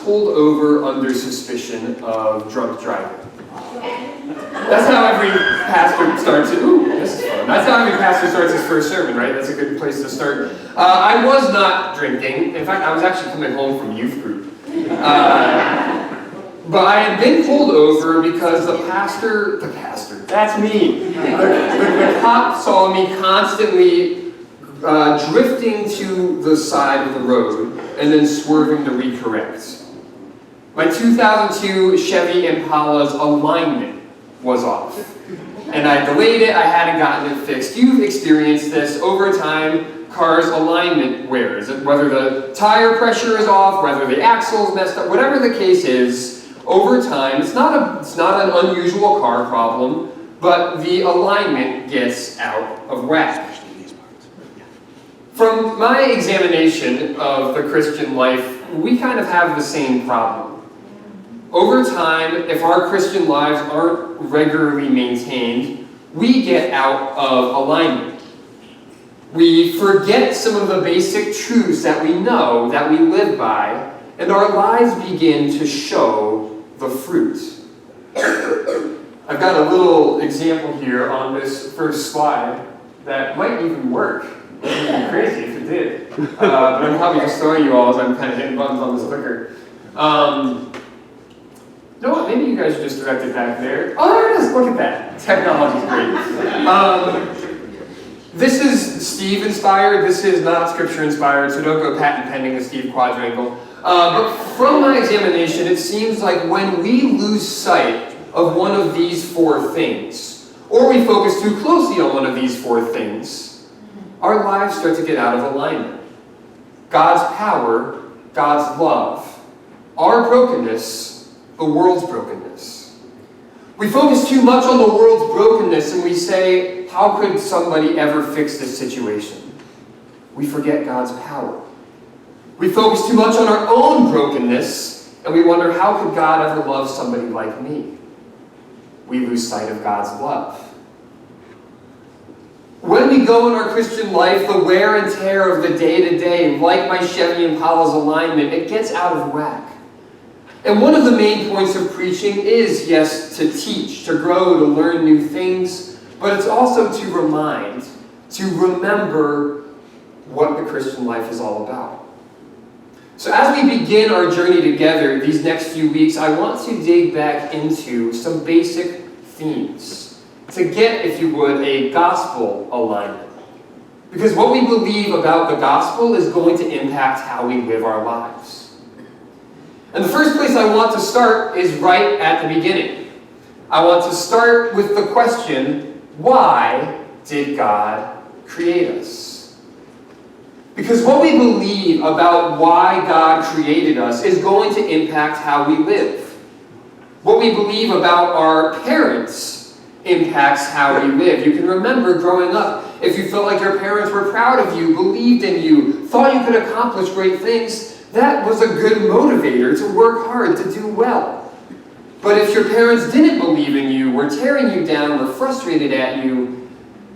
pulled over under suspicion of drunk driving. That's how every pastor starts it. Ooh, this is fun. That's how every pastor starts his first sermon, right? That's a good place to start. I was not drinking. In fact, I was actually coming home from youth group. But I had been pulled over because the pastor, that's me. The cop saw me constantly drifting to the side of the road and then swerving to recorrect. My 2002 Chevy Impala's alignment was off. And I delayed it, I hadn't gotten it fixed. You've experienced this over time, cars' alignment wears. Whether the tire pressure is off, whether the axle's messed up, whatever the case is, over time, it's not an unusual car problem, but the alignment gets out of whack. From my examination of the Christian life, we kind of have the same problem. Over time, if our Christian lives aren't regularly maintained, we get out of alignment. We forget some of the basic truths that we know, that we live by, and our lives begin to show the fruit. I've got a little example here on this first slide that might even work. It would be crazy if it did. But I'm probably just throwing you all as I'm kind of hitting buttons on this clicker. You know what? Maybe you guys just directed back there. Oh, there it is. Look at that. Technology's great. This is Steve inspired. This is not scripture inspired, so don't go patent pending the Steve quadrangle. But from my examination, it seems like when we lose sight of one of these four things, or we focus too closely on one of these four things, our lives start to get out of alignment. God's power, God's love, our brokenness, the world's brokenness. We focus too much on the world's brokenness and we say, how could somebody ever fix this situation? We forget God's power. We focus too much on our own brokenness and we wonder, how could God ever love somebody like me? We lose sight of God's love. When we go in our Christian life, the wear and tear of the day-to-day, like my Chevy Impala's alignment, it gets out of whack. And one of the main points of preaching is, yes, to teach, to grow, to learn new things, but it's also to remind, to remember what the Christian life is all about. So as we begin our journey together these next few weeks, I want to dig back into some basic themes to get, if you would, a gospel alignment. Because what we believe about the gospel is going to impact how we live our lives. And the first place I want to start is right at the beginning. I want to start with the question, why did God create us? Because what we believe about why God created us is going to impact how we live. What we believe about our parents impacts how we live. You can remember growing up, if you felt like your parents were proud of you, believed in you, thought you could accomplish great things, that was a good motivator to work hard, to do well. But if your parents didn't believe in you, were tearing you down, were frustrated at you,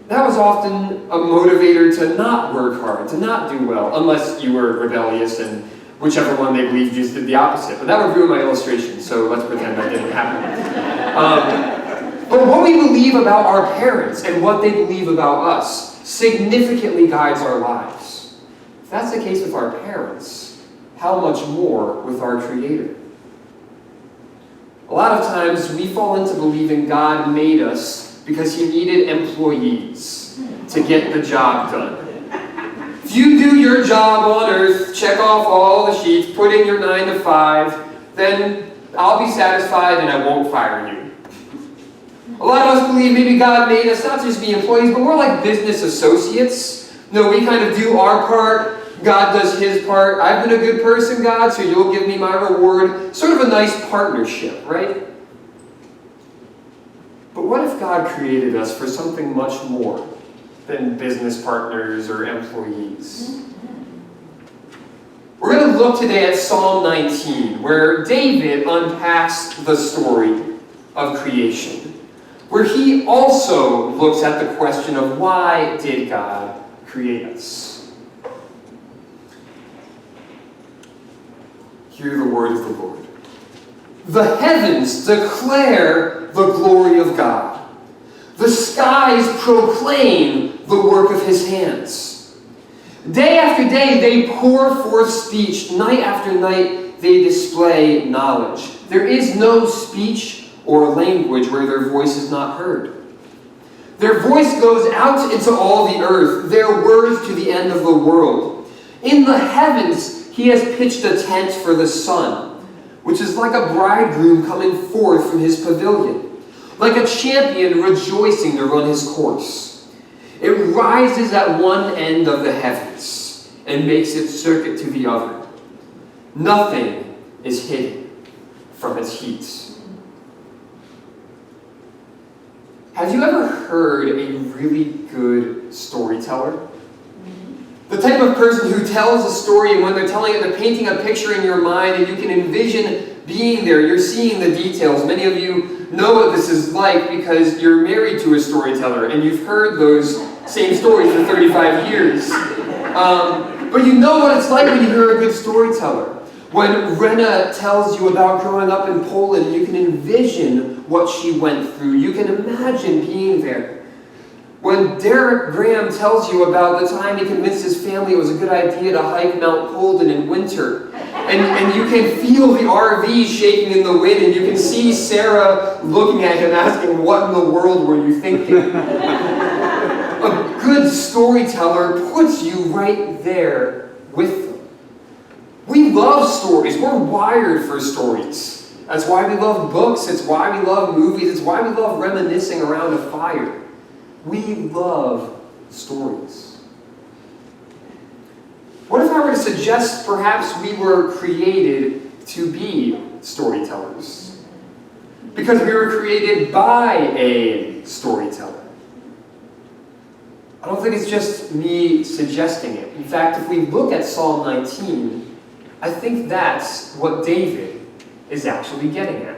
that was often a motivator to not work hard, to not do well, unless you were rebellious and whichever one they believed just did the opposite. But that would ruin my illustration, so let's pretend that didn't happen. But what we believe about our parents and what they believe about us significantly guides our lives. If that's the case with our parents, how much more with our Creator? A lot of times we fall into believing God made us because He needed employees to get the job done. If you do your job on earth, check off all the sheets, put in your 9 to 5, then I'll be satisfied and I won't fire you. A lot of us believe maybe God made us not just be employees, but we're like business associates. No, we kind of do our part, God does His part. I've been a good person, God, so you'll give me my reward. Sort of a nice partnership, right? But what if God created us for something much more than business partners or employees? We're going to look today at Psalm 19, where David unpacks the story of creation, where he also looks at the question of why did God create us? Hear the word of the Lord. The heavens declare the glory of God. The skies proclaim the work of his hands. Day after day they pour forth speech. Night after night they display knowledge. There is no speech or language where their voice is not heard. Their voice goes out into all the earth, their words to the end of the world. In the heavens he has pitched a tent for the sun, which is like a bridegroom coming forth from his pavilion, like a champion rejoicing to run his course. It rises at one end of the heavens and makes its circuit to the other. Nothing is hidden from its heat. Have you ever heard a really good storyteller? The type of person who tells a story, and when they're telling it, they're painting a picture in your mind, and you can envision being there. You're seeing the details. Many of you know what this is like because you're married to a storyteller, and you've heard those same stories for 35 years. But you know what it's like when you hear a good storyteller. When Rena tells you about growing up in Poland, you can envision what she went through. You can imagine being there. When Derek Graham tells you about the time he convinced his family it was a good idea to hike Mount Colden in winter, and you can feel the RV shaking in the wind, and you can see Sarah looking at him asking, "What in the world were you thinking?" A good storyteller puts you right there with them. We love stories. We're wired for stories. That's why we love books. It's why we love movies. It's why we love reminiscing around a fire. We love stories. What if I were to suggest perhaps we were created to be storytellers? Because we were created by a storyteller. I don't think it's just me suggesting it. In fact, if we look at Psalm 19, I think that's what David is actually getting at.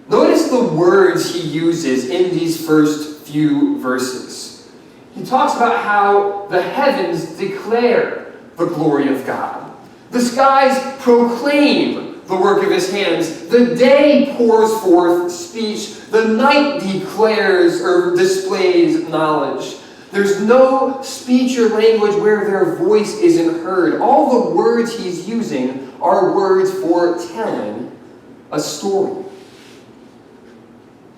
Notice the words he uses in these first few verses. He talks about how the heavens declare the glory of God. The skies proclaim the work of his hands. The day pours forth speech. The night declares or displays knowledge. There's no speech or language where their voice isn't heard. All the words he's using are words for telling a story.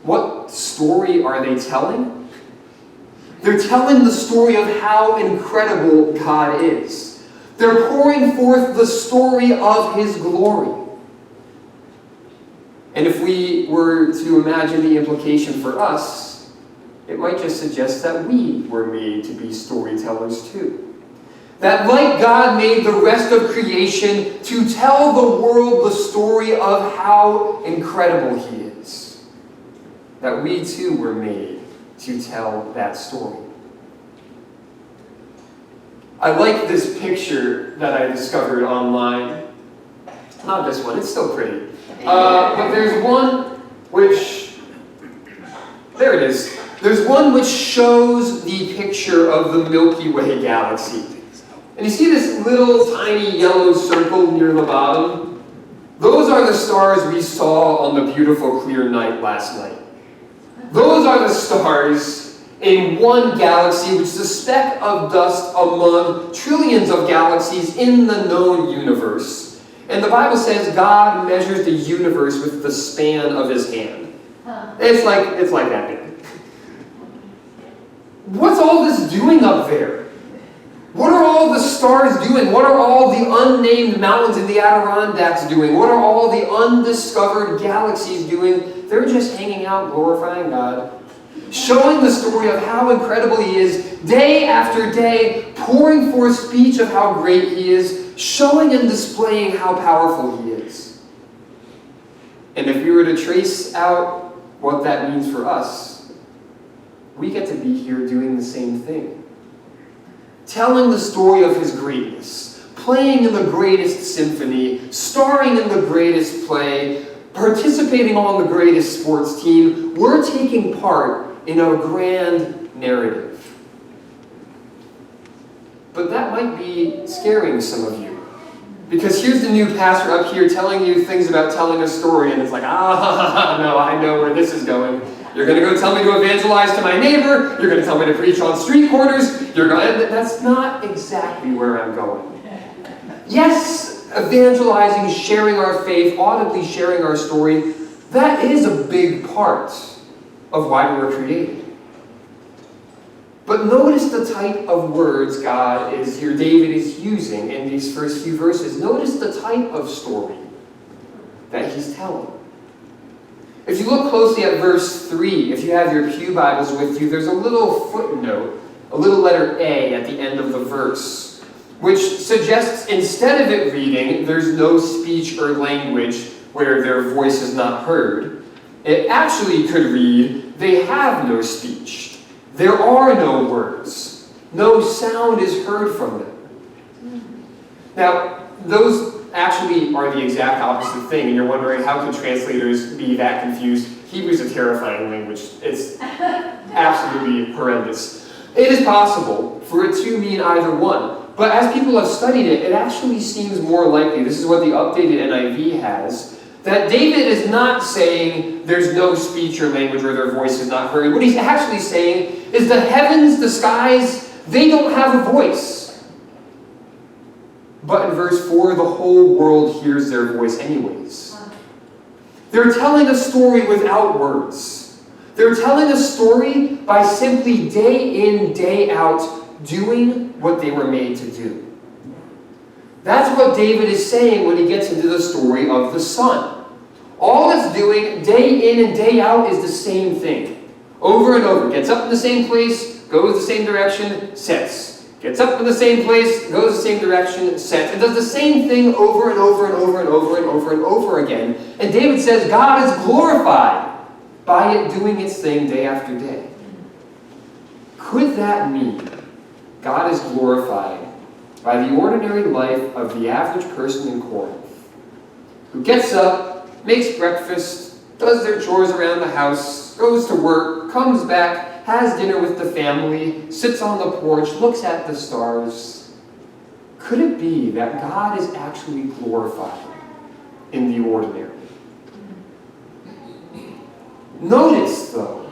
What story are they telling? They're telling the story of how incredible God is. They're pouring forth the story of his glory. And if we were to imagine the implication for us, it might just suggest that we were made to be storytellers too. That like God made the rest of creation to tell the world the story of how incredible he is, that we too were made to tell that story. I like this picture that I discovered online. Not this one, it's still pretty. But there's one which, there it is. There's one which shows the picture of the Milky Way galaxy. And you see this little tiny yellow circle near the bottom? Those are the stars we saw on the beautiful clear night last night. Those are the stars in one galaxy, which is a speck of dust among trillions of galaxies in the known universe. And the Bible says God measures the universe with the span of his hand. It's like that big. What's all this doing up there? What are all the stars doing? What are all the unnamed mountains in the Adirondacks doing? What are all the undiscovered galaxies doing? They're just hanging out, glorifying God, showing the story of how incredible he is, day after day, pouring forth speech of how great he is, showing and displaying how powerful he is. And if we were to trace out what that means for us, we get to be here doing the same thing. Telling the story of his greatness, playing in the greatest symphony, starring in the greatest play, participating on the greatest sports team. We're taking part in a grand narrative. But that might be scaring some of you, Because here's the new pastor up here telling you things about telling a story, and it's like, no, I know where this is going. You're going to go tell me to evangelize to my neighbor. You're going to tell me to preach on street corners. That's not exactly where I'm going. Yes, evangelizing, sharing our faith, audibly sharing our story, that is a big part of why we were created. But notice the type of words David is using in these first few verses. Notice the type of story that he's telling. If you look closely at verse 3, if you have your pew Bibles with you, there's a little footnote, a little letter A at the end of the verse, which suggests instead of it reading, there's no speech or language where their voice is not heard, it actually could read, they have no speech. There are no words. No sound is heard from them. Now, those actually are the exact opposite thing, and you're wondering how could translators be that confused? Hebrew's a terrifying language. It's absolutely horrendous. It is possible for it to mean either one, but as people have studied it, it actually seems more likely, this is what the updated NIV has, that David is not saying there's no speech or language or their voice is not heard. What he's actually saying is the heavens, the skies, they don't have a voice. But in verse 4, the whole world hears their voice anyways. They're telling a story without words. They're telling a story by simply day in, day out, doing what they were made to do. That's what David is saying when he gets into the story of the sun. All it's doing day in and day out is the same thing. Over and over. Gets up in the same place, goes the same direction, sets. Gets up in the same place, goes the same direction, sets. It does the same thing over and over and over and over and over and over again. And David says God is glorified by it doing its thing day after day. Could that mean God is glorified by the ordinary life of the average person in Corinth, who gets up, makes breakfast, does their chores around the house, goes to work, comes back, has dinner with the family, sits on the porch, looks at the stars? Could it be that God is actually glorified in the ordinary? Notice, though,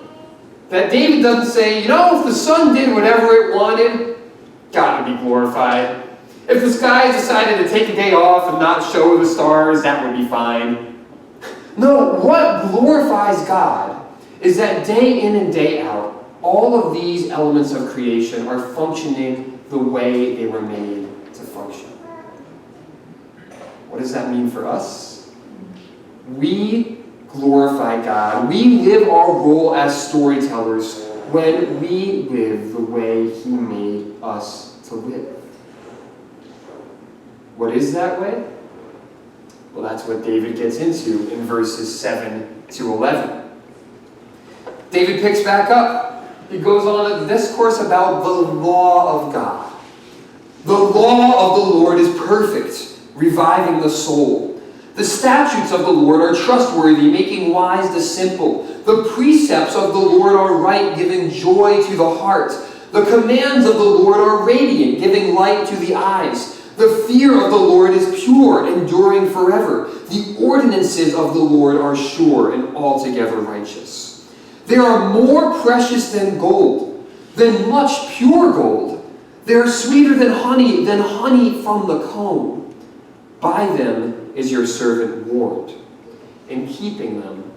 that David doesn't say, if the sun did whatever it wanted, God would be glorified. If the sky decided to take a day off and not show the stars, that would be fine. No, what glorifies God is that day in and day out, all of these elements of creation are functioning the way they were made to function. What does that mean for us? We glorify God. We live our role as storytellers when we live the way He made us to live. What is that way? Well, that's what David gets into in verses 7 to 11. David picks back up. He goes on a discourse about the law of God. The law of the Lord is perfect, reviving the soul. The statutes of the Lord are trustworthy, making wise the simple. The precepts of the Lord are right, giving joy to the heart. The commands of the Lord are radiant, giving light to the eyes. The fear of the Lord is pure, enduring forever. The ordinances of the Lord are sure and altogether righteous. They are more precious than gold, than much pure gold. They are sweeter than honey from the comb. By them is your servant warned. In keeping them,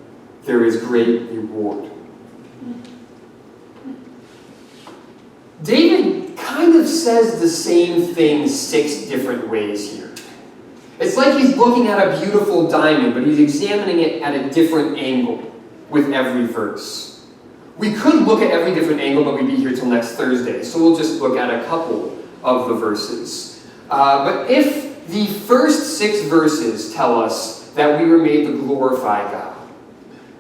there is great reward. David kind of says the same thing 6 different ways here. It's like he's looking at a beautiful diamond, but he's examining it at a different angle with every verse. We could look at every different angle, but we'd be here till next Thursday, so we'll just look at a couple of the verses. But if the first 6 verses tell us that we were made to glorify God,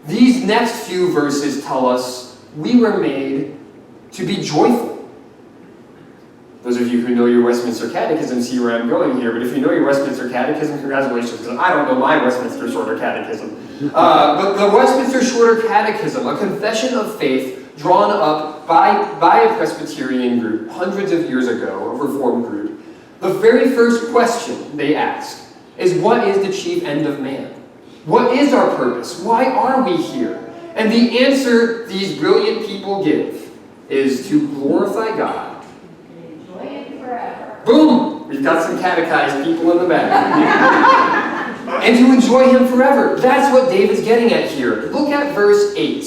these next few verses tell us we were made to be joyful. Those of you who know your Westminster Catechism see where I'm going here, but if you know your Westminster Catechism, congratulations, because I don't know my Westminster Shorter Catechism. But the Westminster Shorter Catechism, a confession of faith drawn up by a Presbyterian group hundreds of years ago, a Reformed group, the very first question they ask is, what is the chief end of man? What is our purpose? Why are we here? And the answer these brilliant people give is to glorify God. Enjoy it forever. Boom! We've got some catechized people in the back. And to enjoy Him forever. That's what David's getting at here. Look at verse 8.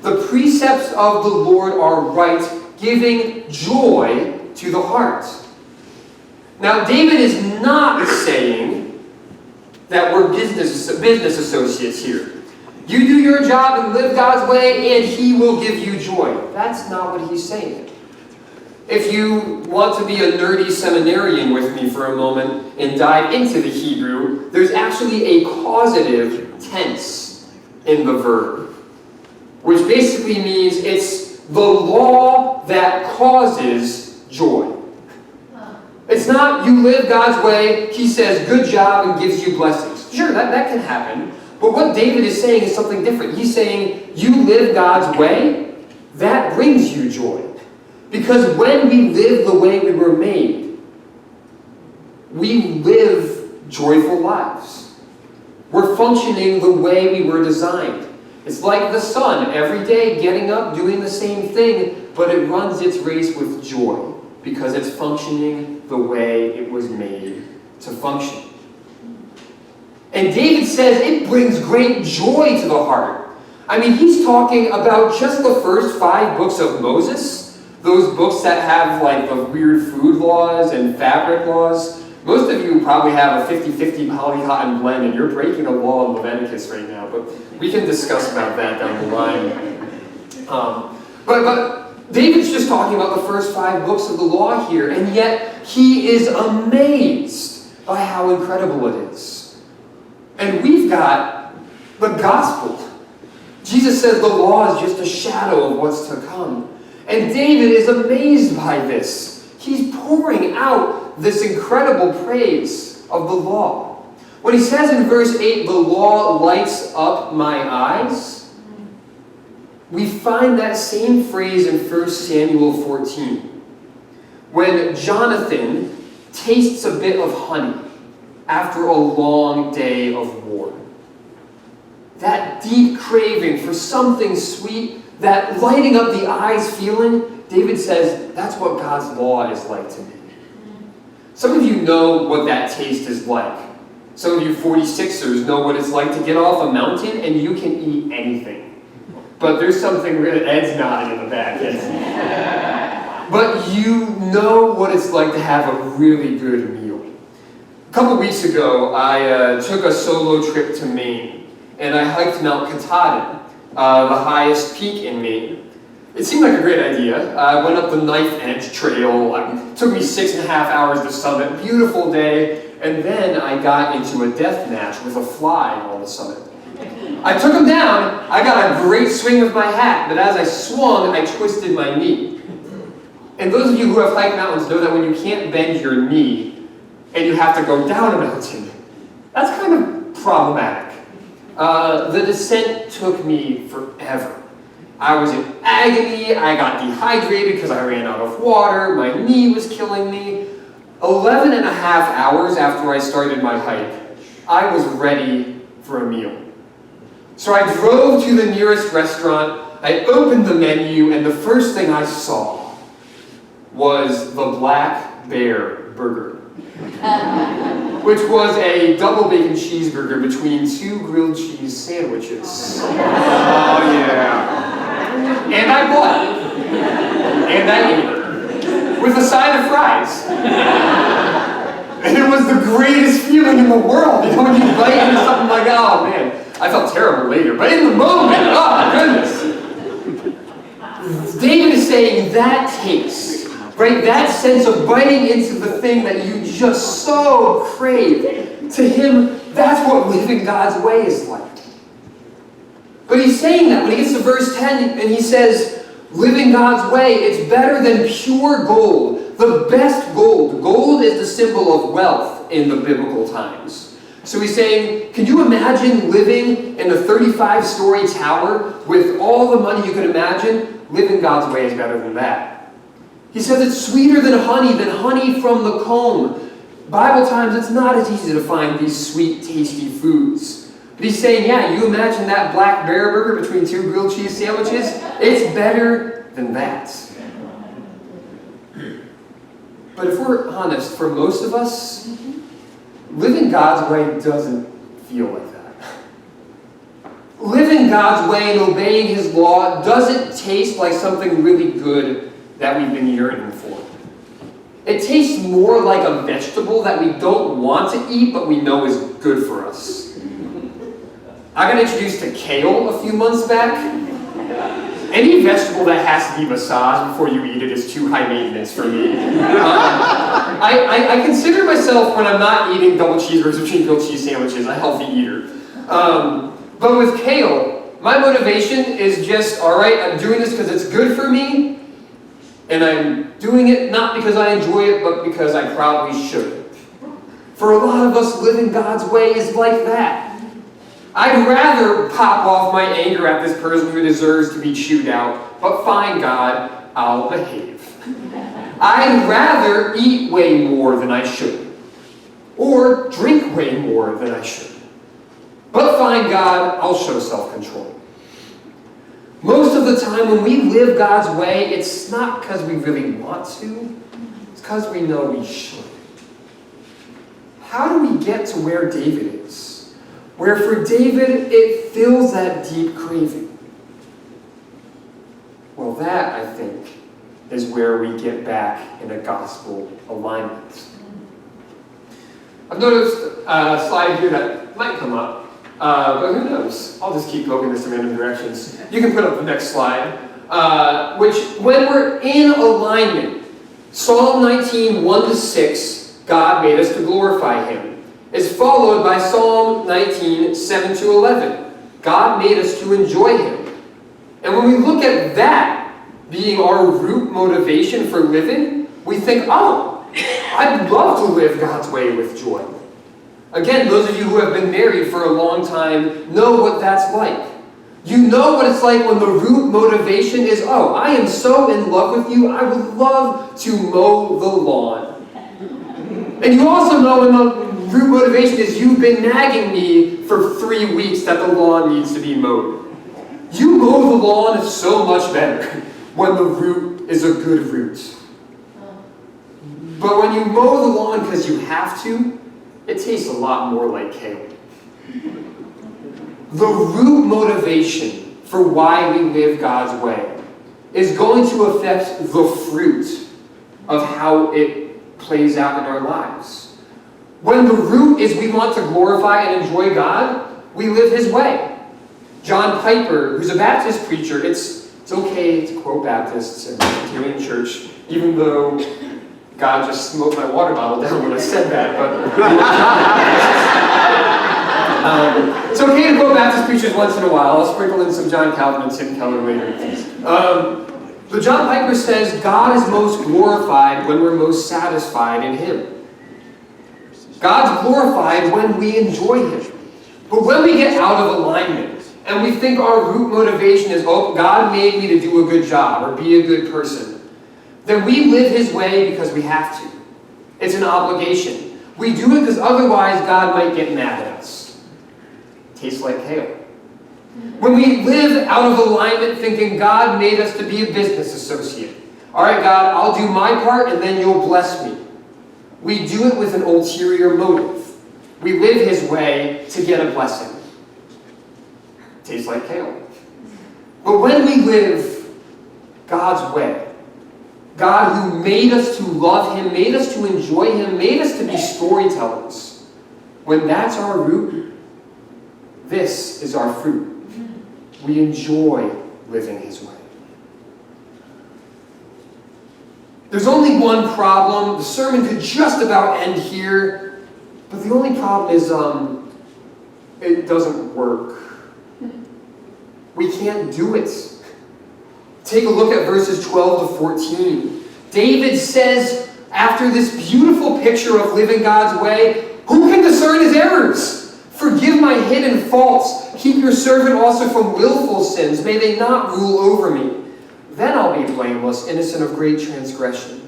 The precepts of the Lord are right, giving joy to the heart. Now, David is not saying that we're business associates here. You do your job and live God's way, and He will give you joy. That's not what he's saying. If you want to be a nerdy seminarian with me for a moment and dive into the Hebrew, there's actually a causative tense in the verb, which basically means it's the law that causes joy. It's not you live God's way, He says good job and gives you blessings. Sure, that can happen. But what David is saying is something different. He's saying you live God's way, that brings you joy. Because when we live the way we were made, we live joyful lives. We're functioning the way we were designed. It's like the sun, every day getting up, doing the same thing, but it runs its race with joy because it's functioning the way it was made to function. And David says it brings great joy to the heart. I mean, he's talking about just the first 5 books of Moses, those books that have like the weird food laws and fabric laws. Most of you probably have a 50-50 poly-cotton blend, and you're breaking a law in Leviticus right now, but we can discuss about that down the line. But David's just talking about the first 5 books of the law here, and yet he is amazed by how incredible it is. And we've got the gospel. Jesus says the law is just a shadow of what's to come. And David is amazed by this. He's pouring out this incredible praise of the law. When he says in verse 8, the law lights up my eyes, we find that same phrase in 1 Samuel 14. When Jonathan tastes a bit of honey after a long day of war. That deep craving for something sweet, that lighting up the eyes feeling, David says, that's what God's law is like to me. Some of you know what that taste is like. Some of you 46ers know what it's like to get off a mountain and you can eat anything. But there's something really, Ed's nodding in the back. Yes. But you know what it's like to have a really good meal. A couple weeks ago, I took a solo trip to Maine, and I hiked Mount Katahdin, the highest peak in Maine. It seemed like a great idea. I went up the Knife Edge Trail. It took me 6.5 hours to summit. Beautiful day. And then I got into a death match with a fly on the summit. I took him down. I got a great swing with my hat, but as I swung, I twisted my knee. And those of you who have hiked mountains know that when you can't bend your knee and you have to go down a mountain, that's kind of problematic. The descent took me forever. I was in agony, I got dehydrated because I ran out of water, my knee was killing me. 11.5 hours after I started my hike, I was ready for a meal. So I drove to the nearest restaurant, I opened the menu, and the first thing I saw was the Black Bear Burger, which was a double bacon cheeseburger between 2 grilled cheese sandwiches. Oh yeah. And I bought it. And I ate it. With a side of fries. And it was the greatest feeling in the world. You know, when you bite into something like, oh man, I felt terrible later. But in the moment, oh my goodness. David is saying that taste, right? That sense of biting into the thing that you just so crave. To him, that's what living God's way is like. But he's saying that when he gets to verse 10 and he says, living God's way, it's better than pure gold, the best gold. Gold is the symbol of wealth in the biblical times. So he's saying, can you imagine living in a 35-story tower with all the money you could imagine? Living God's way is better than that. He says it's sweeter than honey from the comb. Bible times, it's not as easy to find these sweet, tasty foods. But he's saying, yeah, you imagine that black bear burger between 2 grilled cheese sandwiches? It's better than that. But if we're honest, for most of us, living God's way doesn't feel like that. Living God's way and obeying His law doesn't taste like something really good that we've been yearning for. It tastes more like a vegetable that we don't want to eat, but we know is good for us. I got introduced to kale a few months back. Any vegetable that has to be massaged before you eat it is too high maintenance for me. I consider myself, when I'm not eating double cheeseburgers between grilled cheese sandwiches, a healthy eater. But with kale, my motivation is just, all right, I'm doing this because it's good for me, and I'm doing it not because I enjoy it, but because I probably should. For a lot of us, living God's way is like that. I'd rather pop off my anger at this person who deserves to be chewed out, but fine, God, I'll behave. I'd rather eat way more than I should, or drink way more than I should. But fine, God, I'll show self-control. Most of the time when we live God's way, it's not because we really want to, it's because we know we should. How do we get to where David is? Where for David, it fills that deep craving. Well, that, I think, is where we get back in a gospel alignment. I've noticed a slide here that might come up, but who knows? I'll just keep poking this in random directions. You can put up the next slide, which, when we're in alignment, Psalm 19, 1-6, God made us to glorify Him, is followed by Psalm 19, 7-11. God made us to enjoy Him. And when we look at that being our root motivation for living, we think, oh, I'd love to live God's way with joy. Again, those of you who have been married for a long time know what that's like. You know what it's like when the root motivation is, oh, I am so in love with you, I would love to mow the lawn. And you also know when the root motivation is, you've been nagging me for 3 weeks that the lawn needs to be mowed. You mow the lawn so much better when the root is a good root. But when you mow the lawn because you have to, it tastes a lot more like kale. The root motivation for why we live God's way is going to affect the fruit of how it plays out in our lives. When the root is we want to glorify and enjoy God, we live His way. John Piper, who's a Baptist preacher, it's okay to quote Baptists in the Presbyterian church, even though God just smoked my water bottle down when I said that, but it's okay to quote Baptist preachers once in a while. I'll sprinkle in some John Calvin and Tim Keller later. But John Piper says, God is most glorified when we're most satisfied in Him. God's glorified when we enjoy Him. But when we get out of alignment, and we think our root motivation is, oh, God made me to do a good job or be a good person, then we live His way because we have to. It's an obligation. We do it because otherwise God might get mad at us. Tastes like kale. When we live out of alignment thinking God made us to be a business associate. All right, God, I'll do my part and then you'll bless me. We do it with an ulterior motive. We live His way to get a blessing. Tastes like kale. But when we live God's way, God who made us to love Him, made us to enjoy Him, made us to be storytellers, when that's our root, this is our fruit. We enjoy living His way. There's only one problem. The sermon could just about end here, but the only problem is it doesn't work. We can't do it. Take a look at verses 12 to 14. David says, after this beautiful picture of living God's way, who can discern his errors? Forgive my hidden faults. Keep your servant also from willful sins. May they not rule over me. Then I'll be blameless, innocent of great transgression.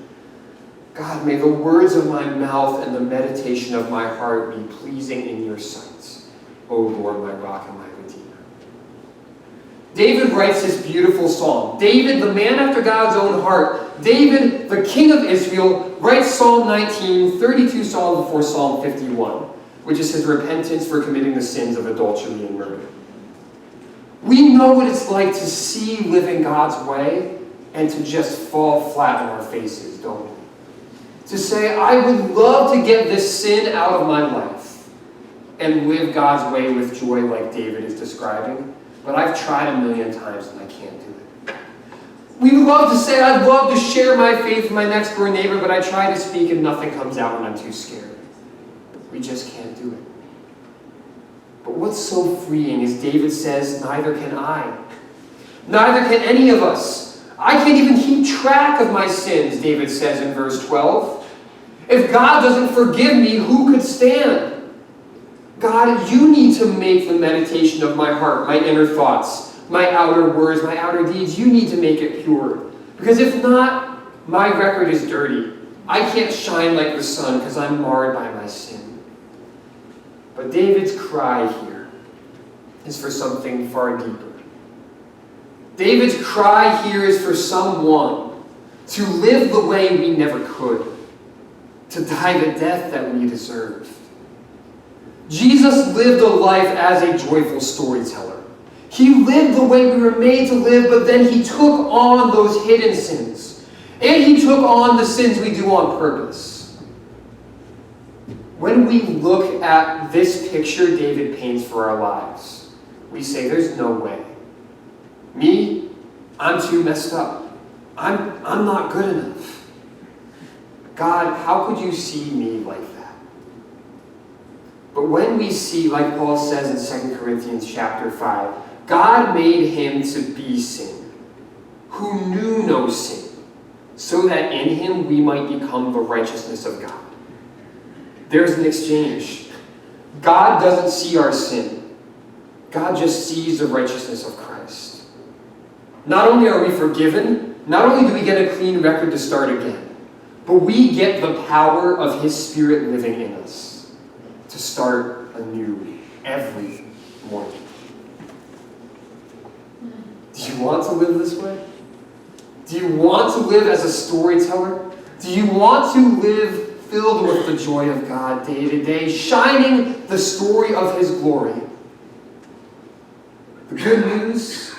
God, may the words of my mouth and the meditation of my heart be pleasing in your sight, O Lord, my rock and my redeemer. David writes this beautiful psalm. David, the man after God's own heart, David, the king of Israel, writes Psalm 19, 32 Psalms before Psalm 51, which is his repentance for committing the sins of adultery and murder. We know what it's like to see living God's way and to just fall flat on our faces, don't we? To say, I would love to get this sin out of my life and live God's way with joy like David is describing, but I've tried a million times and I can't do it. We love to say, I'd love to share my faith with my next door neighbor, but I try to speak and nothing comes out when I'm too scared. We just can't do it. But what's so freeing is David says, neither can I. Neither can any of us. I can't even keep track of my sins, David says in verse 12. If God doesn't forgive me, who could stand? God, you need to make the meditation of my heart, my inner thoughts, my outer words, my outer deeds, you need to make it pure. Because if not, my record is dirty. I can't shine like the sun because I'm marred by my sin. But David's cry here is for something far deeper. David's cry here is for someone to live the way we never could, to die the death that we deserved. Jesus lived a life as a joyful storyteller. He lived the way we were made to live, but then he took on those hidden sins. And he took on the sins we do on purpose. When we look at this picture David paints for our lives, we say, there's no way. Me, I'm too messed up. I'm not good enough. God, how could you see me like that? But when we see, like Paul says in 2 Corinthians chapter 5, God made him to be sin, who knew no sin, so that in him we might become the righteousness of God. There's an exchange. God doesn't see our sin. God just sees the righteousness of Christ. Not only are we forgiven, not only do we get a clean record to start again, but we get the power of his Spirit living in us to start anew every morning. Do you want to live this way? Do you want to live as a storyteller? Do you want to live filled with the joy of God day to day, shining the story of his glory? The good news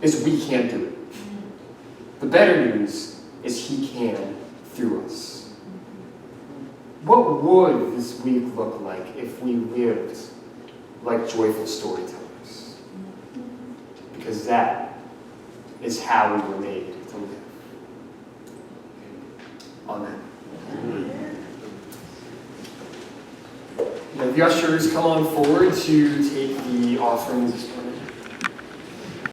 is we can't do it. The better news is he can through us. What would this week look like if we lived like joyful storytellers? Because that is how we were made to live. Amen. The ushers come on forward to take the offerings.